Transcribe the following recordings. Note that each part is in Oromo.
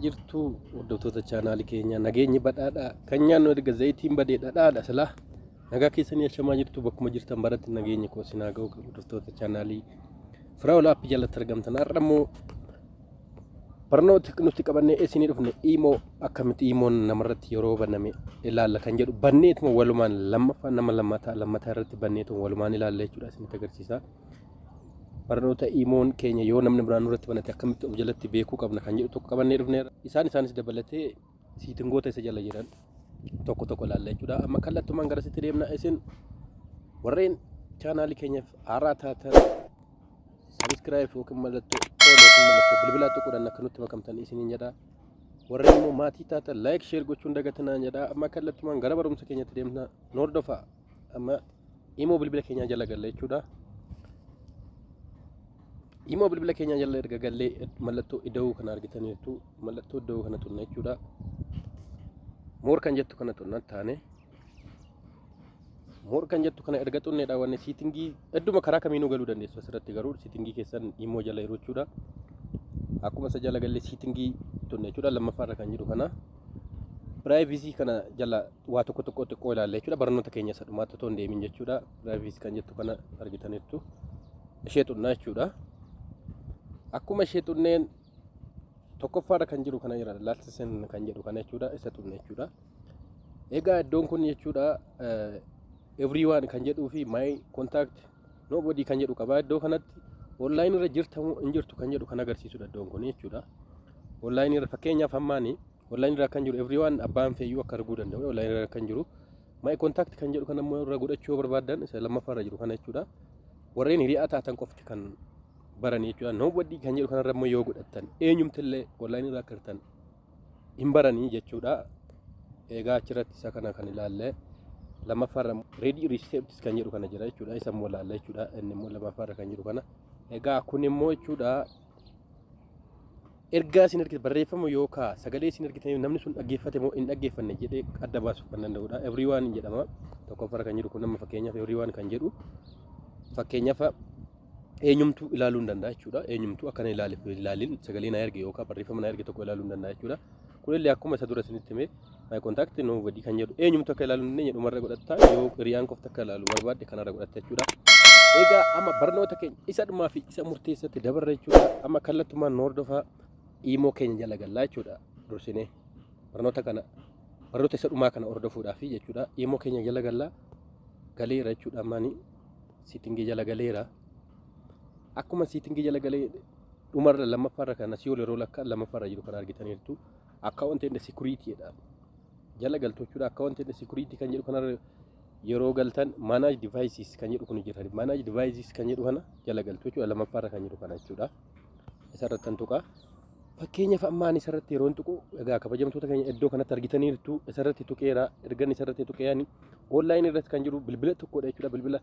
jirtu hordoftoota chaanaalii keenya nageenyi badhaadhaa kan nyaannu erga zayitiin badee dhadhaadha silaa nagaa keessanii ashamaa jirtu bakkuma jirtan baratti nageenyi koo sinaa ga'u hordoftoota chaanaalii Firaa'ol Aappii jalatti argamtan har'ammoo barnoota nuti qabannee isinii dhufne imoo akkamitti imoon namarratti yeroo baname ilaalla kan jedhu banneetuma walumaan lammaffaa nama lammataa irratti banneetuma walumaan ilaalla jechuudha isinitti agarsiisa. Barnoota imoon keenya yoo namni biraan irratti banate akkamitti of jalatti beekuu qabna kan jedhu tokko qabannee dhufneera. Isaanis dabalatee siitingoota isa jala jiran tokko ilaalla jechuudha. Amma kallattumaan gara sitti deemna isin warreen chaanaalii keenyaaf haaraa taatan subscribe yookiin mallattoo bilbilaa tuquudhaan akka nutti makamtan isiniin jedha. Warreen immoo maatii taatan like share gochuun dagatinaan jedha. Amma kallattumaan gara barumsa keenyatti deemna hordofaa. Amma imoo bilbila keenyaa jala galla jechuudha. Imoo bilbila keenya jala erga gallee mallattoo ida'uu kana argitaniirtu mallattoo ida'uu kana tunna jechuudha. Moor kan jettu kana tunna taane moor kan jettu kana erga tunneedha wanne siitingii hedduma karaa kamiinuu galuu dandeessu asirratti garuu siitingii keessan imoo jala jiru jechuudha. Akkuma isa jala gallee siitingii tunne jechuudha lammaffaarra kan jiru kana privacy kana jala waa tokko xiqqoo ilaalla jechuudha. Barnoota keenya isa dhumaatti otoo hin deemin jechuudha. Privacy kan jettu kana argitaniirtu ishee tunna jechuudha. Akkuma ishee tunneen tokkoffaadha kan jiru kana jira laalchisan kan jedhu kana jechuudha isa tunne jechuudha. Egaa iddoon kun jechuudha everyone kan jedhuu fi my contact nobody kan jedhu qaba. Iddoo kanatti online irra jirtamu hin jirtu kan jedhu kan agarsiisudha iddoon kun jechuudha. Online irra fakkeenyaaf hammaani online irra kan jiru everyone abbaan feeyyuu akka arguu danda'u online irra kan jiru my contact kan jedhu kana immoo irra godhachuu barbaadan isa lammaffaarra jiru kana jechuudha. Warreen hiriyaa taatan qofti kan barani jechuudha. Nobody kan jedhu kanarra immoo yoo godhattan eenyumtillee online irraa kirtan hin baranii jechuudha. Egaa achirratti isa kana kan ilaalle lammaffaarra ready receipts kan jedhu kana jira jechuudha. Isa immoo ilaalla jechuudha. Inni immoo lammaffaarra kan jiru kana. Egaa kun immoo jechuudha ergaa isin argite barreeffama yookaan sagalee isin argitanii namni sun dhaggeeffate moo hin dhaggeeffanne jedhee adda baasuu kan danda'udha. Everyone jedhama. Tokkoffaarra kan jiru kun nama fakkeenyaaf everyone kan jedhu fakkeenyaaf eenyumtuu ilaaluu hin danda'a jechuudha. Eenyumtuu akkana ilaalin sagalee na erge yookaan barreeffama na erge tokko ilaaluu hin danda'a jechuudha. Kunillee akkuma isa dura isinitti himee my contact nobody kan jedhu eenyumtuu akka ilaaluu hin dandeenye dhumarra godhatta yoo hiriyaan qofti akka ilaalu barbaadde kanarra godhatta jechuudha. Egaa amma barnoota keenya isa dhumaa fi isa murteessatti dabarra jechuudha. Amma kallattumaan hordofaa imoo keenya jala gallaa jechuudha. Dursinee barnoota isa dhumaa kana hordofuudhaaf jechuudha. Imoo keenya jala gallaa galeera jechuudha. Ammaanii siitingii jala galeera. Akkuma siitingii jala galee dhumarra lammaffaarra kana si yeroo lakka lammaffaarra jiru kan argitaniirtu account and security dha. Jala galtu jechuudha. Account and security kan jedhu kanarra yeroo galtan manage devices kan jedhu kun jira. Manage devices kan jedhu kana jala galtu jechuudha. Lammaffaarra kan jedhu kana jechuudha. Isarratti tuqa. Fakkeenyaaf ammaan isarratti yeroo tuqu egaa kabajamtoota keenya iddoo kanatti argitaniirtu isarratti tuqeera. Ergan isarratti tuqeeyani online irratti kan jiru bilbila tokkodha jechuudha. Bilbila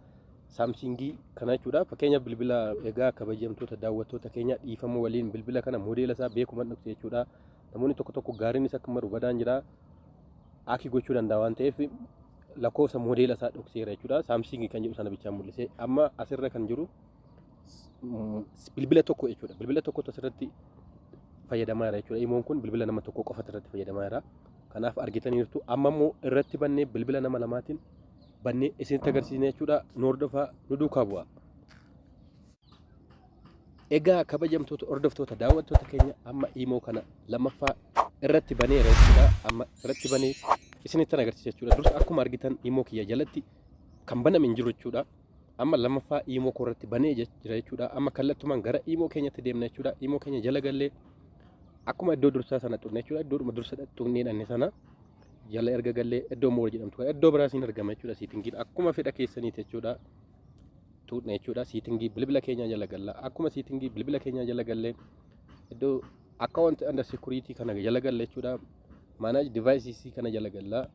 Samsungii kana jechuudha. Fakkeenyaaf bilbila egaa kabajamtoota daawwattoota keenya dhiifama waliin bilbila kana modeela isaa beekuma dhufte jechuudha. Namoonni tokko gaariin isa akka maru badaan jira. Aki gochuu danda'a waan ta'eef lakkoofsa modeela isaa dhokseera jechuudha. Samsungii kan jedhu sana bichaan mul'ise. Amma asirra kan jiru bilbila tokko jechuudha. Bilbila tokkotu asirratti fayyadamaa jira jechuudha. Imoon kun bilbila nama tokko qofatu irratti fayyadamaa jira. Kanaaf argitaniirtu amma immoo irratti bannee bilbila nama lamaatiin bannee isinitti agarsiisne jechuudha. Hordofaa nu duukaa bu'a. Egaa kabajamtoota hordoftoota daawwattoota keenya amma imoo kana lammaffaa irratti baneera jechuudha. Amma irratti banee isinitti agarsiisa jechuudha. Dursa akkuma argitan imoo kiyya jalatti kan baname hin jiru jechuudha. Amma lammaffaa imoo koo irratti banee jira jechuudha. Amma kallattumaan gara imoo keenyatti deemna jechuudha. Imoo keenya jala gallee akkuma iddoo dursaa sana xunne jechuudha. Iddoodhuma dursa xunneedhaan sana jala erga gallee iddoo moor jedhamtu iddoo biraasiin argama jechuudha. Siitingiin akkuma fedha keessaniiti jechuudha. Tuutne jechuudha. Siitingii bilbila keenya jala galla. Akkuma siitingii bilbila keenya jala gallee iddoo account and security kana jala galle jechuudha. Manage devices kana jala galla.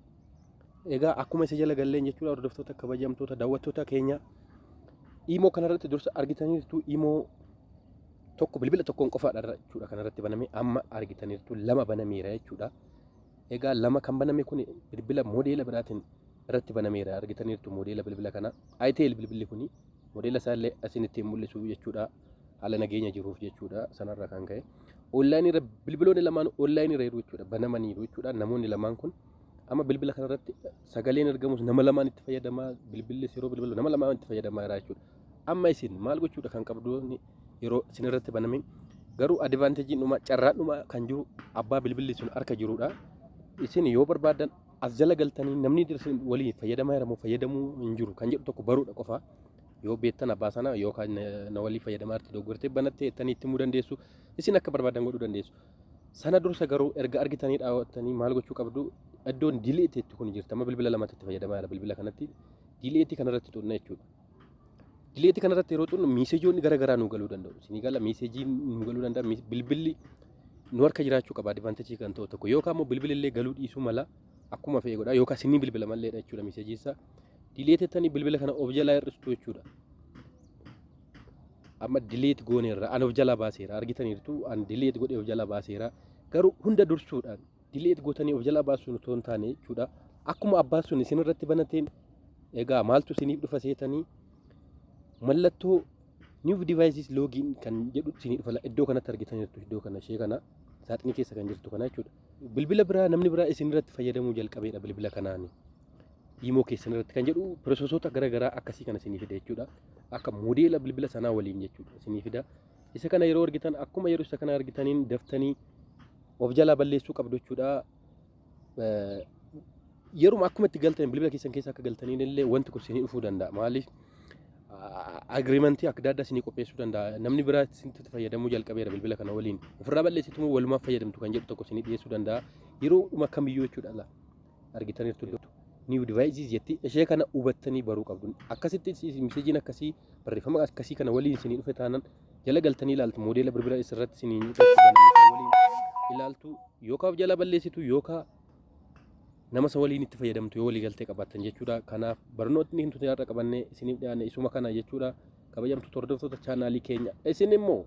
Egaa akkuma isa jala galleen jechuudha. Hordoftoota kabajamtoota daawwattoota keenya imoo kanarratti dursa argitaniirtu imoo tokko bilbila tokkoon qofaadha jechuudha. Kanarratti baname amma argitaniirtu lama banameera jechuudha. Egaa lama kan baname kun bilbila modeela biraatiin irratti banameera argitaniirtu modeela bilbila kana. Itel bilbilli kuni modeela isaallee asinitti mul'isu jechuudha. Haala nageenya jiruuf jechuudha. Sanarra kan ka'e online irra bilbiloonni lamaan online irra jiru jechuudha banamanii jiru jechuudha namoonni lamaan kun amma bilbila kanarratti sagaleen argamus nama lamaan itti fayyadamaa bilbilli yeroo bilbilu nama lamaan itti fayyadamaa jira jechuudha amma isin maal gochuudha kan qabdoonni yeroo isin irratti banamin garuu advantagein dhuma carraan dhuma kan jiru abbaa bilbilli sun harka jirudha isin yoo barbaadan as jala galtanii namni dirsin walii fayyadamaa jiramoo fayyadamuu hin jiru kan jedhu tokko baruudha qofa yoo beektan abbaa sana yookaan na walii fayyadamaa irratti dogoggortee banattee ittanii itti himuu dandeessu isin akka barbaadan godhuu dandeessu sana dursa garuu erga argitanii dhaawwattanii maal gochuu qabdu iddoon dileetii itti kun jirta amma bilbila lamatti itti fayyadamaa jira bilbila kanatti dileetii kanarratti xunna jechuudha dileetii kanarratti yeroo xunnu miiseejoonni garagaraa nu galuu danda'u isinii gala miiseejii nu galuu danda'a bilbilli nu harka jiraachuu qaba advantageii kan ta'u tokko yookaan immoo bilbilillee galuu dhiisuu mala akkuma fe'e godha yookaan isinii bilbila malleedha jechuudha miiseejiisaa dileetettanii bilbila kana of jalaa hir'istu jechuudha amma dileet gooneerra an of jalaa baaseera argitaniirtu an dileet godhee of jalaa baaseera garuu hunda dursuudhaan dileet gootanii of jalaa baasuun otoo hin taane jechuudha akkuma abbaan sun isin irratti banateen egaa maaltu isiniif dhufa seetanii mallattoo new devices login kan jedhu isinii dhufa iddoo kanatti argitaniirtu iddoo kana ishee kana saaxinii keessa kan jirtu kana jechuudha bilbila biraa namni biraa isin irratti fayyadamuu jalqabeedha bilbila kanaani imo keessan irratti kan jedhu piroosesota garagaraa akkasii kana isinii fida jechuudha akka modeela bilbila sanaa waliin jechuudha isinii fida isa kana yeroo argitan akkuma yeroo isa kana argitaniin daftanii of jalaa balleessuu qabdu jechuudha yeruma akkuma itti galtan bilbila keessan keessa akka galtaniin illee wanti kun isinii dhufuu danda'a maaliif agreementii akka adda isinii qopheessuu danda'a namni biraa isinitti fayyadamuu jalqabeera bilbila kana waliin ofirraa balleessitu walumaa fayyadamtu kan jedhu tokko isinii dhiyeessuu danda'a yeroo dhuma kamiyyuu jechuudha argitaniirtu new devices jetti ishee kana hubattanii baruu qabdu akkasitti miseejiin akkasii barreeffama akkasii kana waliin isinii dhufe taanan jala galtanii ilaaltu modeela bilbila isirratti isinii waliin ilaaltu yookaan of jala balleessitu yookaan nama sa waliin itti fayyadamtu yoo walii galtee qabaattan jechuudha kanaaf barnootni hin tuti har'a qabannee isiniif dhiyaanne isuma kana jechuudha kabajamtu hordoftoota chaanaalii keenya isin immoo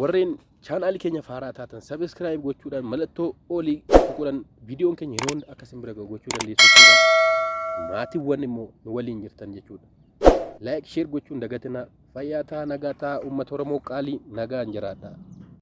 warreen chaanaalii keenya faaraa taatan subscribe gochuudhaan mallattoo olii tuquudhaan viidiyoon keenya yeroon akkasin bira gochuu dandeessu jechuudha maatiiwwan immoo nu waliin jirtan jechuudha like share gochuun dagatina fayyaa ta'a nagaa ta'a uummata Oromoo qaalii nagaan jiraadha